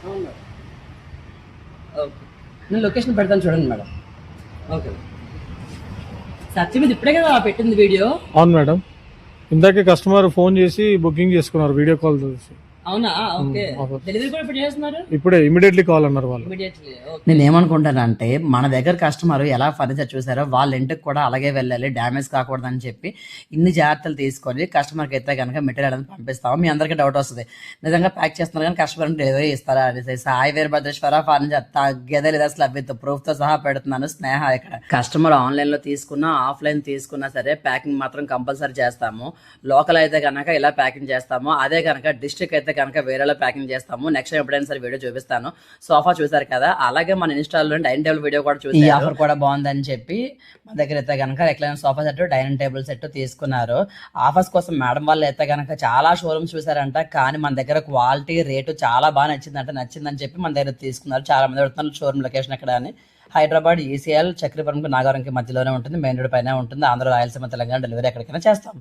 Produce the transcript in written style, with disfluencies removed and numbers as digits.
అవును madam. Okay, నేను location పెడతాను చూడండి మేడం. ఓకే, సత్యం ఇది ఇప్పుడే కదా పెట్టింది వీడియో? అవును మేడం, ఇందాకే కస్టమర్ ఫోన్ చేసి బుకింగ్ చేసుకున్నారు వీడియో కాల్ చేసి. అవునా? Okay, offer. డెలివరీ కూడా ఇప్పుడు చేస్తున్నారు ఇప్పుడే ఇమీడియట్లీ కాల్ అన్నారు వాళ్ళు. ఇమీడియట్లీ. నేను ఏమనుకుంటానంటే మన దగ్గర కస్టమర్ ఎలా ఫర్నిచర్ చూసారో వాళ్ళ ఇంటికి కూడా అలాగే వెళ్ళాలి, డ్యామేజ్ కాకూడదని చెప్పి ఇన్ని జాగ్రత్తలు తీసుకొని కస్టమర్కి అయితే కనుక మెటీరియల్ అనేది పంపిస్తాము. మీ అందరికీ డౌట్ వస్తుంది, నిజంగా ప్యాక్ చేస్తున్నారు కానీ కస్టమర్ డెలివరీ ఇస్తారా అనేసి. సాయి వీరభద్రేశ్వర ఫర్నిచర్ తగ్గేదే లేదు అసలు, విత్ ప్రూఫ్తో సహా పెడుతున్నాను. స్నేహ ఇక్కడ కస్టమర్ ఆన్లైన్లో తీసుకున్నా ఆఫ్లైన్ తీసుకున్నా సరే ప్యాకింగ్ మాత్రం కంపల్సరీ చేస్తాము. లోకల్ అయితే కనుక ఇలా ప్యాకింగ్ చేస్తాము, అదే కనుక డిస్ట్రిక్ట్ అయితే కనుక వేరేలా ప్యాకింగ్ చేస్తాము. నెక్స్ట్ టైం ఎప్పుడైనా సరే వీడియో చూపిస్తాను. సోఫా చూసారు కదా, అలాగే మన ఇన్స్టాల్లో డైనింగ్ టేబుల్ వీడియో కూడా చూసి ఈ ఆఫర్ కూడా బాగుందని చెప్పి మన దగ్గర అయితే కనుక recliner sofa set, dining table set తీసుకున్నారు. ఆఫర్స్ కోసం మేడం వాళ్ళు అయితే కనుక చాలా షోరూమ్స్ చూసారంట, కానీ మన దగ్గర క్వాలిటీ రేటు చాలా బాగా నచ్చిందని చెప్పి మన దగ్గర తీసుకున్నారు. చాలా మంది అడుగుతున్నారు షోరూమ్ లొకేషన్ ఎక్కడ అని. హైదరాబాద్ ఈసీఎల్ చక్రపురంకి నాగవరంకి మధ్యలోనే ఉంటుంది, మెయిన్ రోడ్ పైన ఉంటుంది. ఆంధ్ర, రాయలసీమ, తెలంగాణ డెలివరీ ఎక్కడికైనా చేస్తాం.